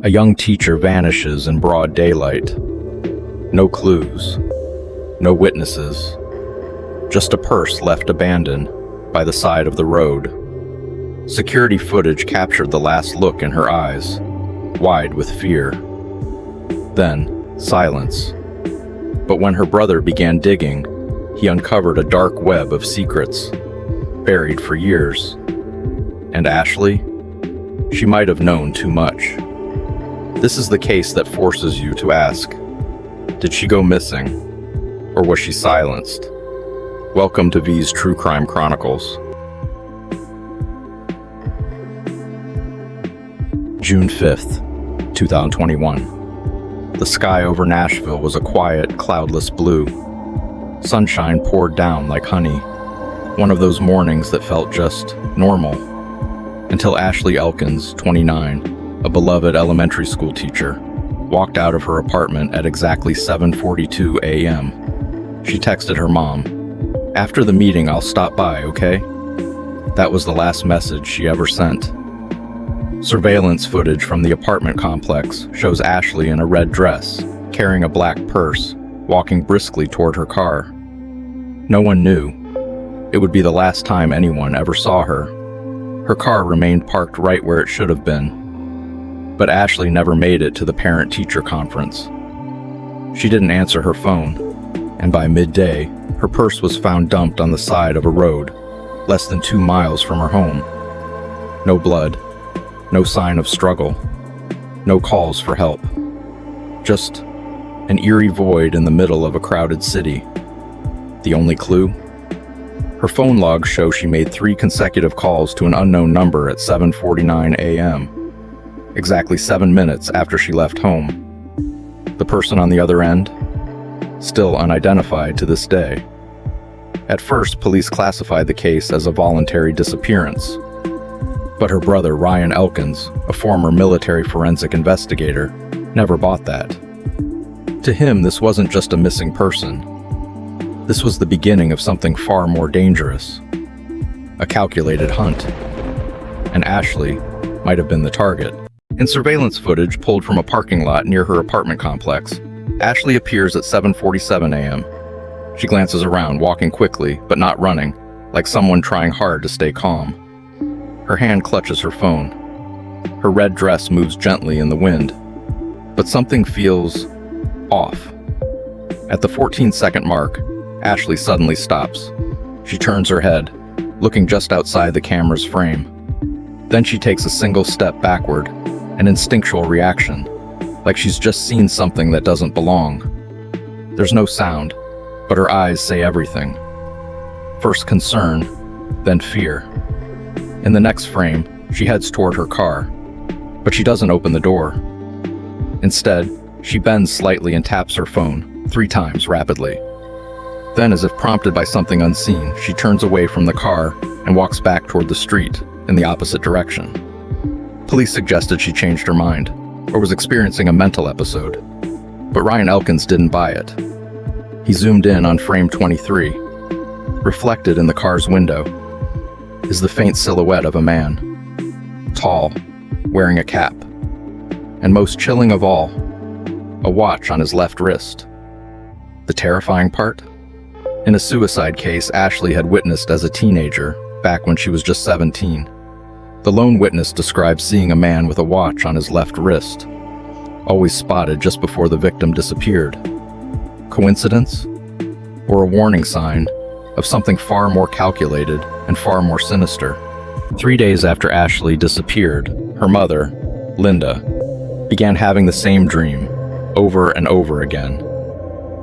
A young teacher vanishes in broad daylight. No clues, no witnesses, just a purse left abandoned by the side of the road. Security footage captured the last look in her eyes, wide with fear. Then, silence. But when her brother began digging, he uncovered a dark web of secrets, buried for years. And Ashley? She might have known too much. This is the case that forces you to ask, did she go missing? Or was she silenced? Welcome to V's True Crime Chronicles. June 5th, 2021. The sky over Nashville was a quiet, cloudless blue. Sunshine poured down like honey. One of those mornings that felt just normal. Until Ashley Elkins, 29, a beloved elementary school teacher, walked out of her apartment at exactly 7:42 a.m. She texted her mom, "After the meeting, I'll stop by, okay?" That was the last message she ever sent. Surveillance footage from the apartment complex shows Ashley in a red dress, carrying a black purse, walking briskly toward her car. No one knew. It would be the last time anyone ever saw her. Her car remained parked right where it should have been. But Ashley never made it to the parent-teacher conference. She didn't answer her phone, and by midday, her purse was found dumped on the side of a road, less than 2 miles from her home. No blood, no sign of struggle, no calls for help. Just an eerie void in the middle of a crowded city. The only clue? Her phone logs show she made 3 consecutive calls to an unknown number at 7:49 a.m., exactly 7 minutes after she left home. The person on the other end? Still unidentified to this day. At first, police classified the case as a voluntary disappearance. But her brother, Ryan Elkins, a former military forensic investigator, never bought that. To him, this wasn't just a missing person. This was the beginning of something far more dangerous. A calculated hunt. And Ashley might have been the target. In surveillance footage pulled from a parking lot near her apartment complex, Ashley appears at 7:47 a.m. She glances around, walking quickly, but not running, like someone trying hard to stay calm. Her hand clutches her phone. Her red dress moves gently in the wind. But something feels off. At the 14-second mark, Ashley suddenly stops. She turns her head, looking just outside the camera's frame. Then she takes a single step backward, an instinctual reaction, like she's just seen something that doesn't belong. There's no sound, but her eyes say everything. First concern, then fear. In the next frame, she heads toward her car, but she doesn't open the door. Instead, she bends slightly and taps her phone 3 times rapidly. Then, as if prompted by something unseen, she turns away from the car and walks back toward the street in the opposite direction. Police suggested she changed her mind, or was experiencing a mental episode. But Ryan Elkins didn't buy it. He zoomed in on frame 23. Reflected in the car's window is the faint silhouette of a man. Tall, wearing a cap. And most chilling of all, a watch on his left wrist. The terrifying part? In a suicide case Ashley had witnessed as a teenager, back when she was just 17. The lone witness described seeing a man with a watch on his left wrist, always spotted just before the victim disappeared. Coincidence? Or a warning sign of something far more calculated and far more sinister? 3 days after Ashley disappeared, her mother, Linda, began having the same dream, over and over again.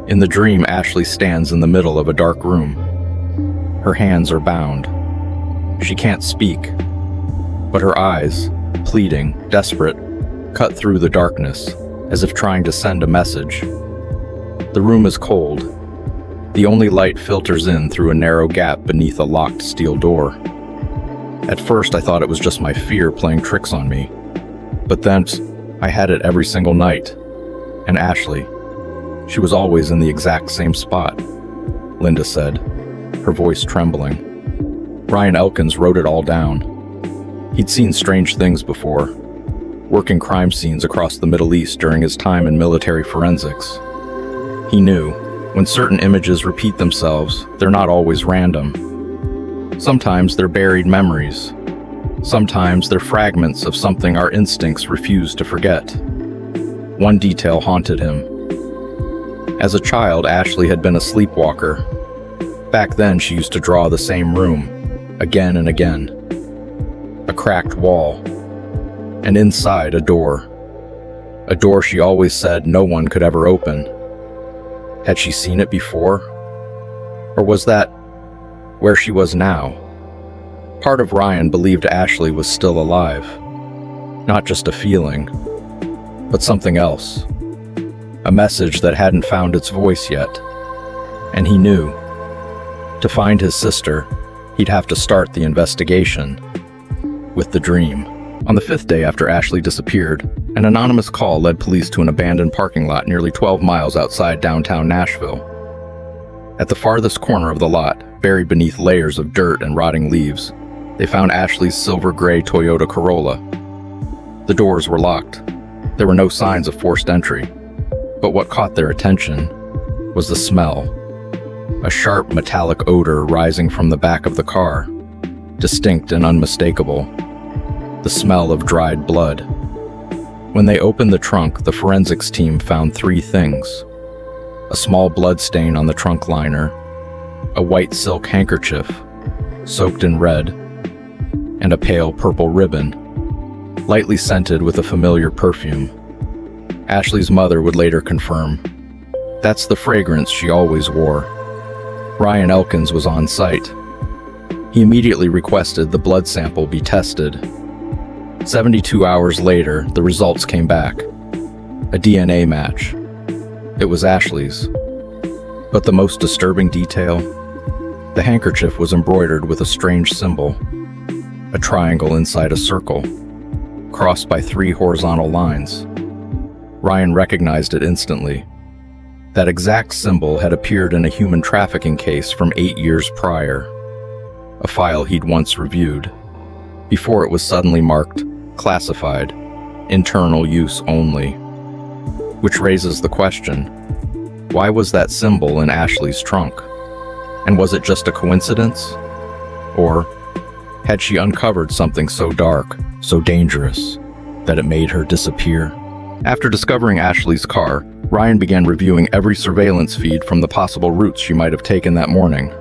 In the dream, Ashley stands in the middle of a dark room. Her hands are bound. She can't speak. But her eyes, pleading, desperate, cut through the darkness, as if trying to send a message. The room is cold. The only light filters in through a narrow gap beneath a locked steel door. At first, I thought it was just my fear playing tricks on me. But then, I had it every single night. And Ashley, she was always in the exact same spot, Linda said, her voice trembling. Ryan Elkins wrote it all down. He'd seen strange things before. working crime scenes across the Middle East during his time in military forensics. He knew, when certain images repeat themselves, they're not always random. Sometimes they're buried memories. Sometimes they're fragments of something our instincts refuse to forget. One detail haunted him. As a child, Ashley had been a sleepwalker. Back then, she used to draw the same room, again and again. A cracked wall, and inside a door. A door she always said no one could ever open. Had she seen it before? Or was that where she was now? Part of Ryan believed Ashley was still alive. Not just a feeling, but something else. A message that hadn't found its voice yet. And he knew, to find his sister, he'd have to start the investigation with the dream. On the 5th day after Ashley disappeared, an anonymous call led police to an abandoned parking lot nearly 12 miles outside downtown Nashville. At the farthest corner of the lot, buried beneath layers of dirt and rotting leaves, they found Ashley's silver-gray Toyota Corolla. The doors were locked. There were no signs of forced entry. But what caught their attention was the smell. A sharp metallic odor rising from the back of the car, distinct and unmistakable. The smell of dried blood. When they opened the trunk, the forensics team found 3 things. A small blood stain on the trunk liner, a white silk handkerchief, soaked in red, and a pale purple ribbon, lightly scented with a familiar perfume. Ashley's mother would later confirm, that's the fragrance she always wore. Ryan Elkins was on site. He immediately requested the blood sample be tested. 72 hours later, the results came back. A DNA match. It was Ashley's. But the most disturbing detail? The handkerchief was embroidered with a strange symbol. A triangle inside a circle, crossed by 3 horizontal lines. Ryan recognized it instantly. That exact symbol had appeared in a human trafficking case from 8 years prior. A file he'd once reviewed, before it was suddenly marked classified, internal use only. Which raises the question, why was that symbol in Ashley's trunk? And was it just a coincidence? Or had she uncovered something so dark, so dangerous, that it made her disappear? After discovering Ashley's car, Ryan began reviewing every surveillance feed from the possible routes she might have taken that morning.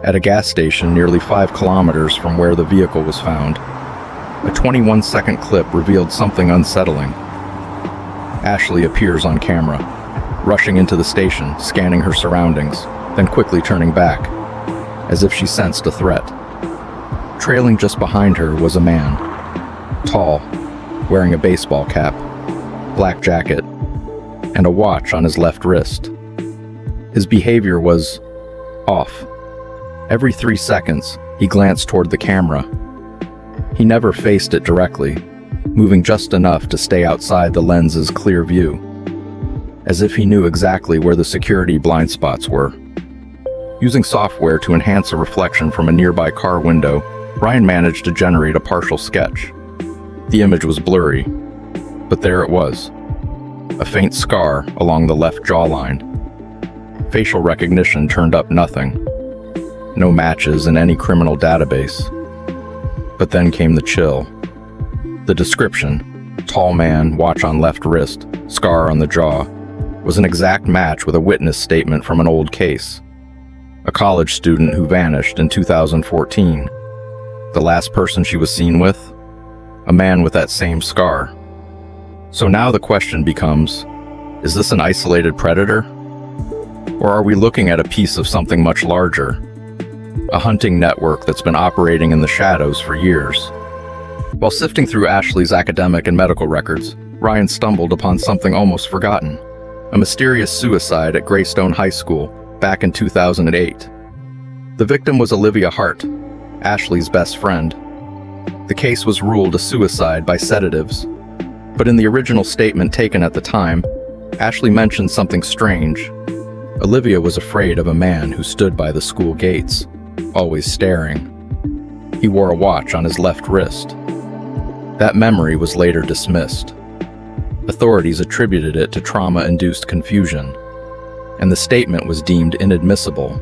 At a gas station nearly 5 kilometers from where the vehicle was found, a 21-second clip revealed something unsettling. Ashley appears on camera, rushing into the station, scanning her surroundings, then quickly turning back, as if she sensed a threat. Trailing just behind her was a man, tall, wearing a baseball cap, black jacket, and a watch on his left wrist. His behavior was off. Every 3 seconds, he glanced toward the camera. He never faced it directly, moving just enough to stay outside the lens's clear view, as if he knew exactly where the security blind spots were. Using software to enhance a reflection from a nearby car window, Ryan managed to generate a partial sketch. The image was blurry, but there it was. A faint scar along the left jawline. Facial recognition turned up nothing. No matches in any criminal database. But then came the chill. The description, tall man, watch on left wrist, scar on the jaw, was an exact match with a witness statement from an old case. A college student who vanished in 2014. The last person she was seen with? A man with that same scar. So now the question becomes, is this an isolated predator? Or are we looking at a piece of something much larger? A hunting network that's been operating in the shadows for years. While sifting through Ashley's academic and medical records, Ryan stumbled upon something almost forgotten. A mysterious suicide at Greystone High School back in 2008. The victim was Olivia Hart, Ashley's best friend. The case was ruled a suicide by sedatives, but in the original statement taken at the time, Ashley mentioned something strange. Olivia was afraid of a man who stood by the school gates, always staring. He wore a watch on his left wrist. That memory was later dismissed. Authorities attributed it to trauma-induced confusion, and the statement was deemed inadmissible.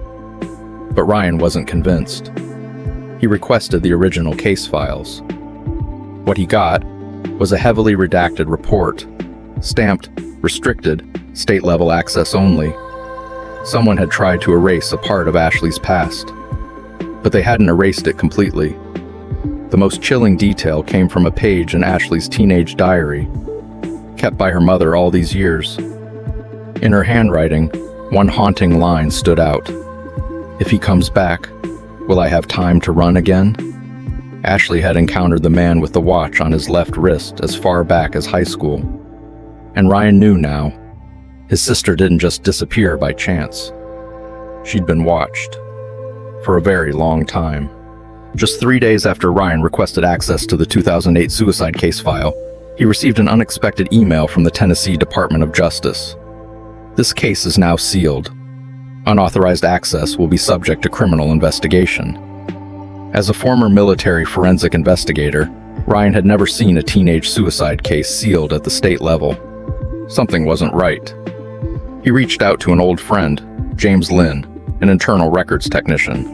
But Ryan wasn't convinced. He requested the original case files. What he got was a heavily redacted report, stamped restricted, state-level access only. Someone had tried to erase a part of Ashley's past, but they hadn't erased it completely. The most chilling detail came from a page in Ashley's teenage diary, kept by her mother all these years. In her handwriting, one haunting line stood out. "If he comes back, will I have time to run again?" Ashley had encountered the man with the watch on his left wrist as far back as high school. And Ryan knew now, his sister didn't just disappear by chance. She'd been watched for a very long time. Just 3 days after Ryan requested access to the 2008 suicide case file, he received an unexpected email from the Tennessee Department of Justice. "This case is now sealed. Unauthorized access will be subject to criminal investigation." As a former military forensic investigator, Ryan had never seen a teenage suicide case sealed at the state level. Something wasn't right. He reached out to an old friend, James Lynn, an internal records technician.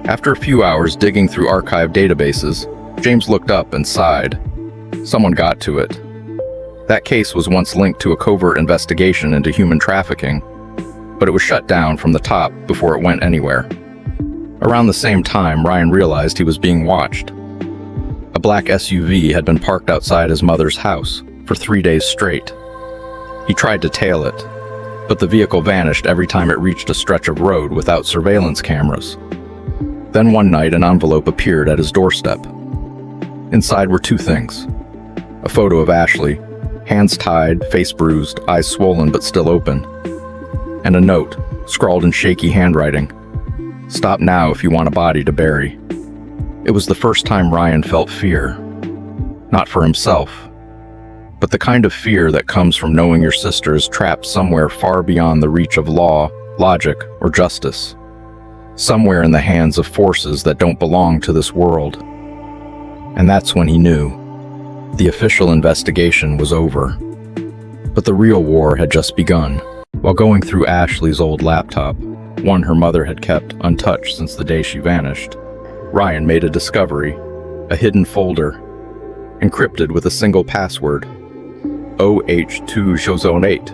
After a few hours digging through archive databases, James looked up and sighed. Someone got to it. That case was once linked to a covert investigation into human trafficking, but it was shut down from the top before it went anywhere. Around the same time, Ryan realized he was being watched. A black SUV had been parked outside his mother's house for 3 days straight. He tried to tail it, but the vehicle vanished every time it reached a stretch of road without surveillance cameras. Then one night, an envelope appeared at his doorstep. Inside were two things: a photo of Ashley, hands tied, face bruised, eyes swollen but still open, and a note, scrawled in shaky handwriting: "Stop now if you want a body to bury." It was the first time Ryan felt fear. Not for himself, but the kind of fear that comes from knowing your sister is trapped somewhere far beyond the reach of law, logic, or justice. Somewhere in the hands of forces that don't belong to this world. And that's when he knew. The official investigation was over. But the real war had just begun. While going through Ashley's old laptop, one her mother had kept untouched since the day she vanished, Ryan made a discovery: a hidden folder, encrypted with a single password: OH2Shozone8.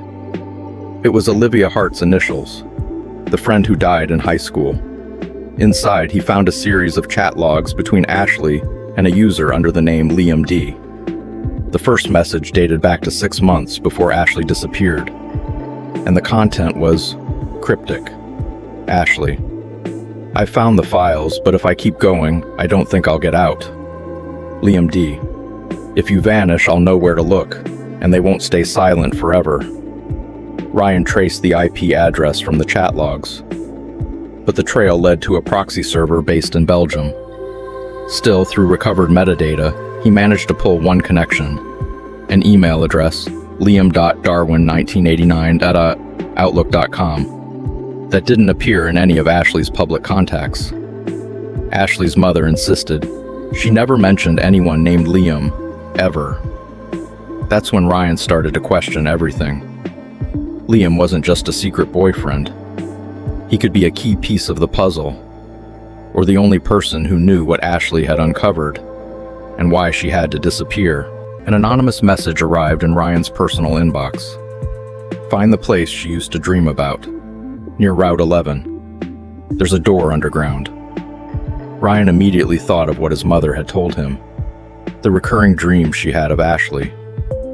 It was Olivia Hart's initials, the friend who died in high school. Inside, he found a series of chat logs between Ashley and a user under the name Liam D. The first message dated back to 6 months before Ashley disappeared, and the content was cryptic. Ashley: "I found the files, but if I keep going, I don't think I'll get out." Liam D: "If you vanish, I'll know where to look, and they won't stay silent forever." Ryan traced the IP address from the chat logs, but the trail led to a proxy server based in Belgium. Still, through recovered metadata, he managed to pull one connection: an email address, liam.darwin1989@outlook.com, that didn't appear in any of Ashley's public contacts. Ashley's mother insisted she never mentioned anyone named Liam, ever. That's when Ryan started to question everything. Liam wasn't just a secret boyfriend. He could be a key piece of the puzzle, or the only person who knew what Ashley had uncovered and why she had to disappear. An anonymous message arrived in Ryan's personal inbox. "Find the place she used to dream about, near Route 11. There's a door underground." Ryan immediately thought of what his mother had told him. The recurring dream she had of Ashley,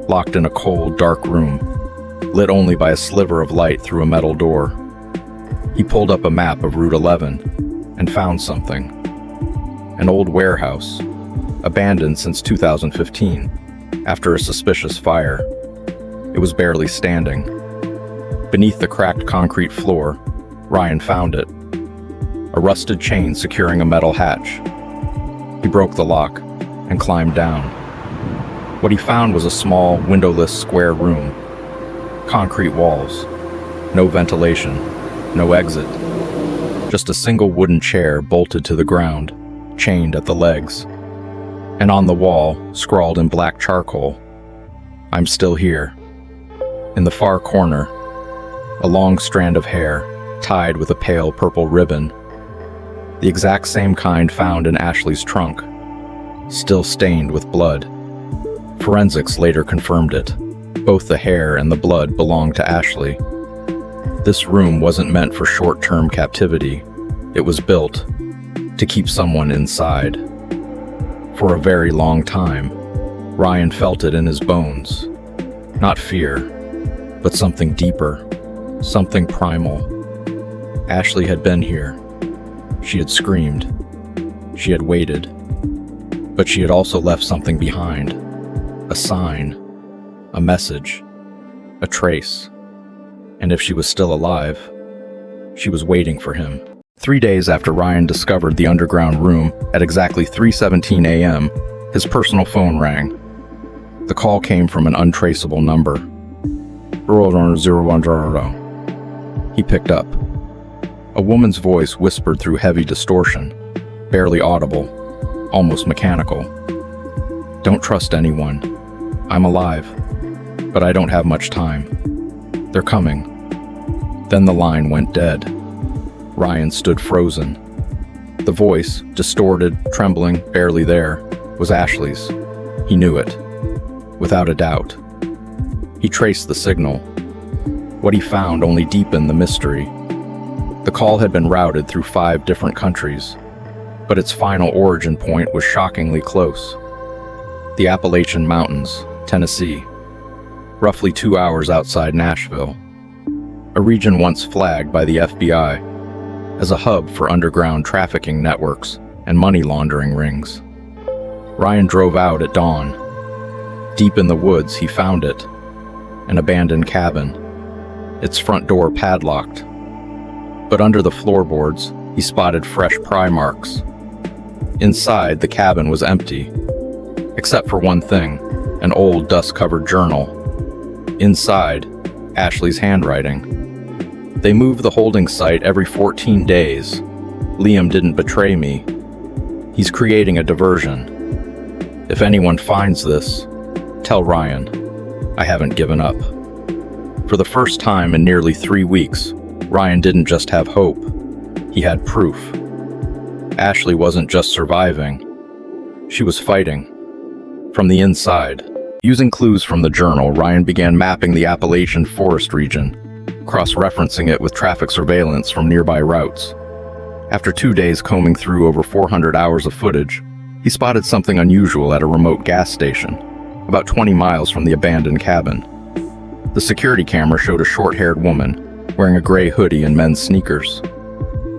locked in a cold, dark room, lit only by a sliver of light through a metal door. He pulled up a map of Route 11 and found something. An old warehouse, abandoned since 2015, after a suspicious fire. It was barely standing. Beneath the cracked concrete floor, Ryan found it: a rusted chain securing a metal hatch. He broke the lock and climbed down. What he found was a small, windowless square room. Concrete walls, no ventilation, no exit. Just a single wooden chair bolted to the ground, chained at the legs. And on the wall, scrawled in black charcoal, "I'm still here." In the far corner, a long strand of hair tied with a pale purple ribbon, the exact same kind found in Ashley's trunk, still stained with blood. Forensics later confirmed it. Both the hair and the blood belonged to Ashley. This room wasn't meant for short-term captivity. It was built to keep someone inside. For a very long time, Ryan felt it in his bones. Not fear, but something deeper, something primal. Ashley had been here. She had screamed. She had waited. But she had also left something behind. A sign, a message, a trace. And if she was still alive, she was waiting for him. 3 days after Ryan discovered the underground room, at exactly 3:17 a.m., his personal phone rang. The call came from an untraceable number. 010. He picked up. A woman's voice whispered through heavy distortion, barely audible, almost mechanical. "Don't trust anyone. I'm alive, but I don't have much time. They're coming." Then the line went dead. Ryan stood frozen. The voice, distorted, trembling, barely there, was Ashley's. He knew it, without a doubt. He traced the signal. What he found only deepened the mystery. The call had been routed through 5 different countries, but its final origin point was shockingly close. The Appalachian Mountains, Tennessee, roughly 2 hours outside Nashville, a region once flagged by the FBI as a hub for underground trafficking networks and money laundering rings. Ryan drove out at dawn. Deep in the woods, he found it, an abandoned cabin, its front door padlocked. But under the floorboards, he spotted fresh pry marks. Inside, the cabin was empty, except for one thing, an old dust-covered journal. Inside, Ashley's handwriting. They move the holding site every 14 days. Liam didn't betray me. He's creating a diversion. If anyone finds this, tell Ryan, I haven't given up. For the first time in nearly 3 weeks, Ryan didn't just have hope. He had proof. Ashley wasn't just surviving. She was fighting. From the inside. Using clues from the journal, Ryan began mapping the Appalachian forest region, cross-referencing it with traffic surveillance from nearby routes. After 2 days combing through over 400 hours of footage, he spotted something unusual at a remote gas station, about 20 miles from the abandoned cabin. The security camera showed a short-haired woman, wearing a gray hoodie and men's sneakers.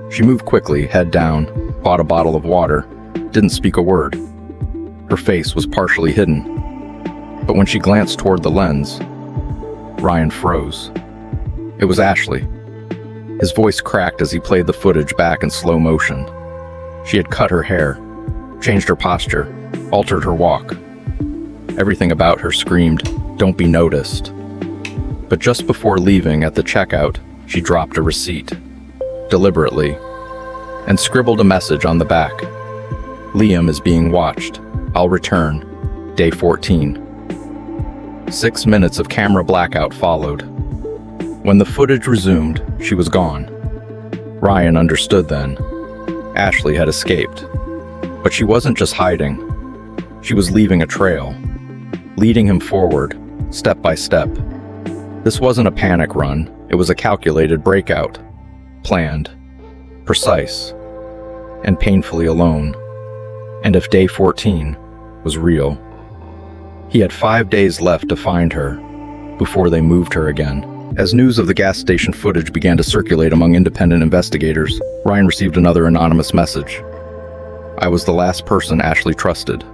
She moved quickly, head down, bought a bottle of water, didn't speak a word. Her face was partially hidden. But when she glanced toward the lens, Ryan froze. It was Ashley. His voice cracked as he played the footage back in slow motion. She had cut her hair, changed her posture, altered her walk. Everything about her screamed, "Don't be noticed." But just before leaving at the checkout, she dropped a receipt, deliberately, and scribbled a message on the back. "Liam is being watched. I'll return. Day 14. 6 minutes of camera blackout followed. When the footage resumed, she was gone. Ryan understood then. Ashley had escaped. But she wasn't just hiding. She was leaving a trail, leading him forward, step by step. This wasn't a panic run. It was a calculated breakout. Planned, precise, and painfully alone. And if day 14 was real, he had 5 days left to find her before they moved her again. As news of the gas station footage began to circulate among independent investigators, Ryan received another anonymous message. "I was the last person Ashley trusted.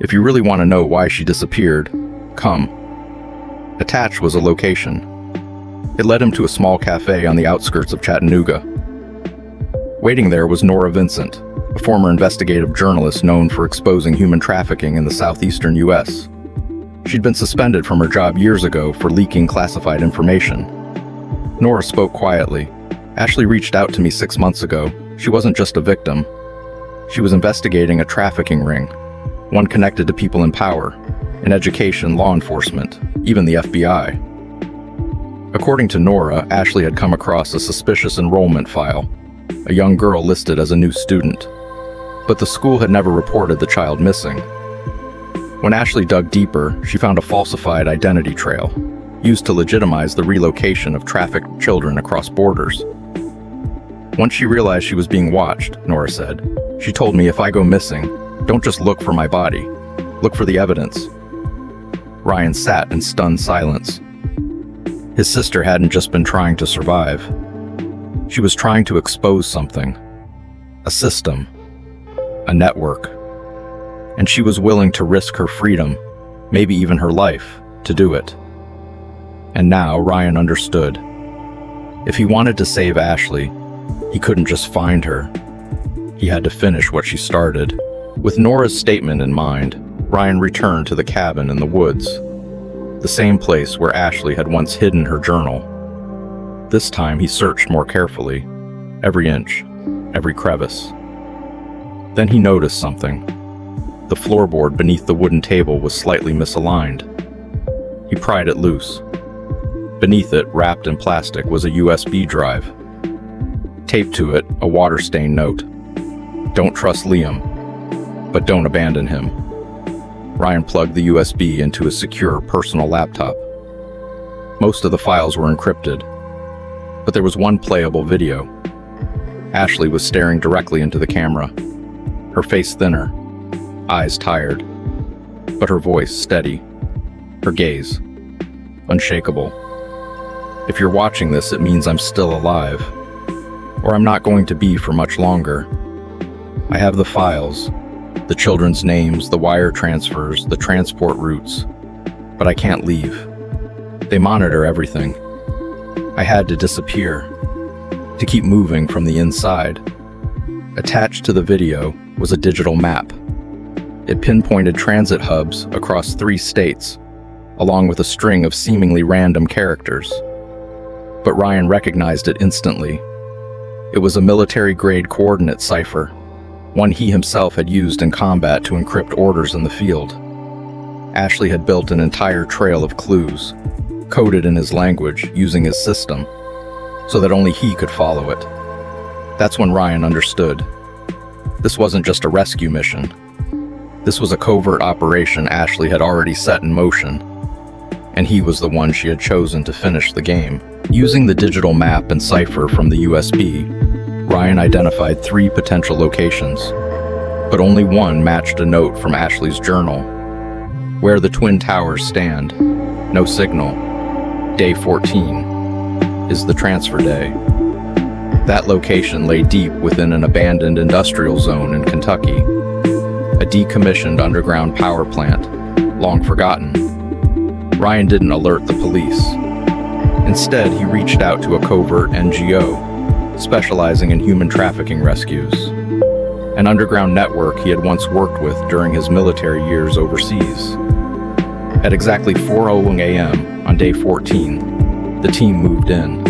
If you really want to know why she disappeared, come." Attached was a location. It led him to a small cafe on the outskirts of Chattanooga. Waiting there was Nora Vincent, a former investigative journalist known for exposing human trafficking in the southeastern U.S. She'd been suspended from her job years ago for leaking classified information. Nora spoke quietly. "Ashley reached out to me 6 months ago. She wasn't just a victim. She was investigating a trafficking ring. one connected to people in power, in education, law enforcement, even the FBI. According to Nora, Ashley had come across a suspicious enrollment file, a young girl listed as a new student, but the school had never reported the child missing. When Ashley dug deeper, she found a falsified identity trail, used to legitimize the relocation of trafficked children across borders. Once she realized she was being watched, Nora said, she told me, if I go missing, don't just look for my body, look for the evidence. Ryan sat in stunned silence. His sister hadn't just been trying to survive. She was trying to expose something, a system, a network. And she was willing to risk her freedom, maybe even her life, to do it. And now Ryan understood. If he wanted to save Ashley, he couldn't just find her. He had to finish what she started. With Nora's statement in mind, Ryan returned to the cabin in the woods, the same place where Ashley had once hidden her journal. This time he searched more carefully, every inch, every crevice. Then he noticed something. The floorboard beneath the wooden table was slightly misaligned. He pried it loose. Beneath it, wrapped in plastic, was a USB drive. Taped to it, a water-stained note. Don't trust Liam, but don't abandon him. Ryan plugged the USB into his secure personal laptop. Most of the files were encrypted, but there was one playable video. Ashley was staring directly into the camera, her face thinner, eyes tired, but her voice steady, her gaze unshakable. If you're watching this, it means I'm still alive, or I'm not going to be for much longer. I have the files, the children's names, the wire transfers, the transport routes, but I can't leave. They monitor everything. I had to disappear, to keep moving from the inside. Attached to the video was a digital map. It pinpointed transit hubs across 3 states, along with a string of seemingly random characters. But Ryan recognized it instantly. It was a military-grade coordinate cipher, one he himself had used in combat to encrypt orders in the field. Ashley had built an entire trail of clues, coded in his language using his system, so that only he could follow it. That's when Ryan understood. This wasn't just a rescue mission. This was a covert operation Ashley had already set in motion, and he was the one she had chosen to finish the game. Using the digital map and cipher from the USB, Ryan identified 3 potential locations, but only one matched a note from Ashley's journal. Where the Twin Towers stand, no signal. Day 14 is the transfer day. That location lay deep within an abandoned industrial zone in Kentucky, a decommissioned underground power plant, long forgotten. Ryan didn't alert the police. Instead, he reached out to a covert NGO, specializing in human trafficking rescues, an underground network he had once worked with during his military years overseas. At exactly 4:00 a.m. on day 14, the team moved in.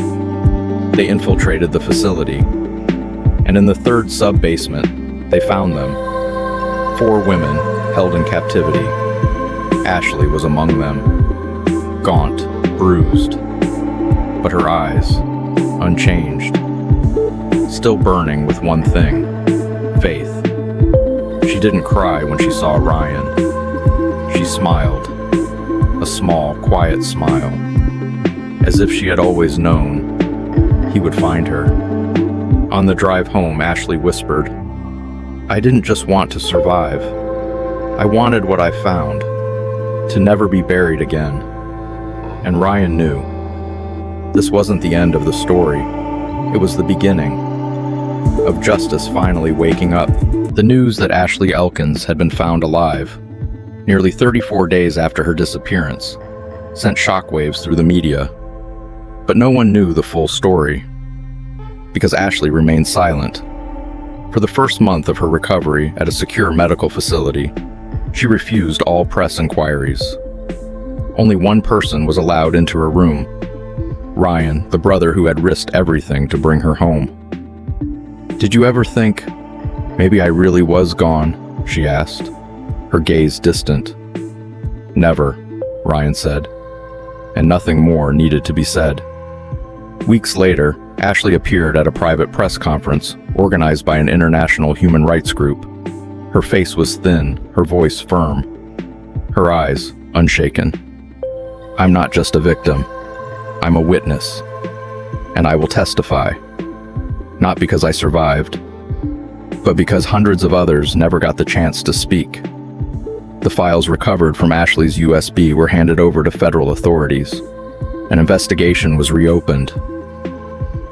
They infiltrated the facility, and in the 3rd sub-basement, they found them. 4 women held in captivity. Ashley was among them, gaunt, bruised, but her eyes, unchanged, still burning with one thing, faith. She didn't cry when she saw Ryan. She smiled, a small, quiet smile, as if she had always known he would find her. On the drive home, Ashley whispered, "I didn't just want to survive. I wanted what I found, to never be buried again." And Ryan knew. This wasn't the end of the story. It was the beginning of justice finally waking up. The news that Ashley Elkins had been found alive, nearly 34 days after her disappearance, sent shockwaves through the media. But no one knew the full story, because Ashley remained silent. For the first month of her recovery at a secure medical facility, she refused all press inquiries. Only one person was allowed into her room, Ryan, the brother who had risked everything to bring her home. "Did you ever think, maybe I really was gone?" she asked, her gaze distant. "Never," Ryan said, and nothing more needed to be said. Weeks later, Ashley appeared at a private press conference organized by an international human rights group. Her face was thin, her voice firm, her eyes unshaken. "I'm not just a victim. I'm a witness, and I will testify, not because I survived, but because hundreds of others never got the chance to speak." The files recovered from Ashley's USB were handed over to federal authorities. An investigation was reopened.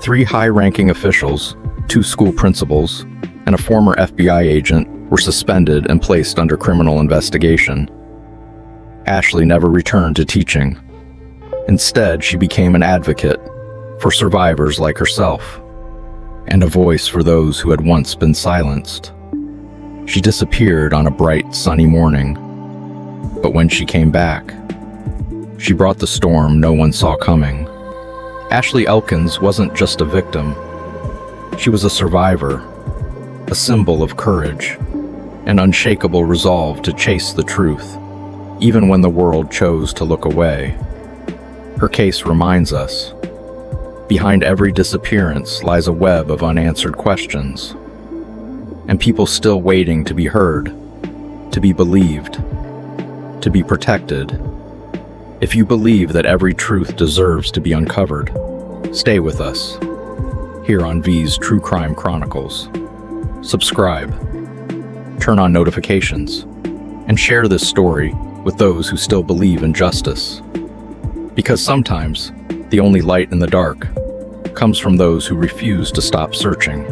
3 high-ranking officials, 2 school principals, and a former FBI agent were suspended and placed under criminal investigation. Ashley never returned to teaching. Instead, she became an advocate for survivors like herself, and a voice for those who had once been silenced. She disappeared on a bright, sunny morning, but when she came back, she brought the storm no one saw coming. Ashley Elkins wasn't just a victim. She was a survivor, a symbol of courage, an unshakable resolve to chase the truth, even when the world chose to look away. Her case reminds us, behind every disappearance lies a web of unanswered questions, and people still waiting to be heard, to be believed, to be protected. If you believe that every truth deserves to be uncovered, stay with us, here on V's True Crime Chronicles. Subscribe, turn on notifications, and share this story with those who still believe in justice. Because sometimes, the only light in the dark comes from those who refuse to stop searching.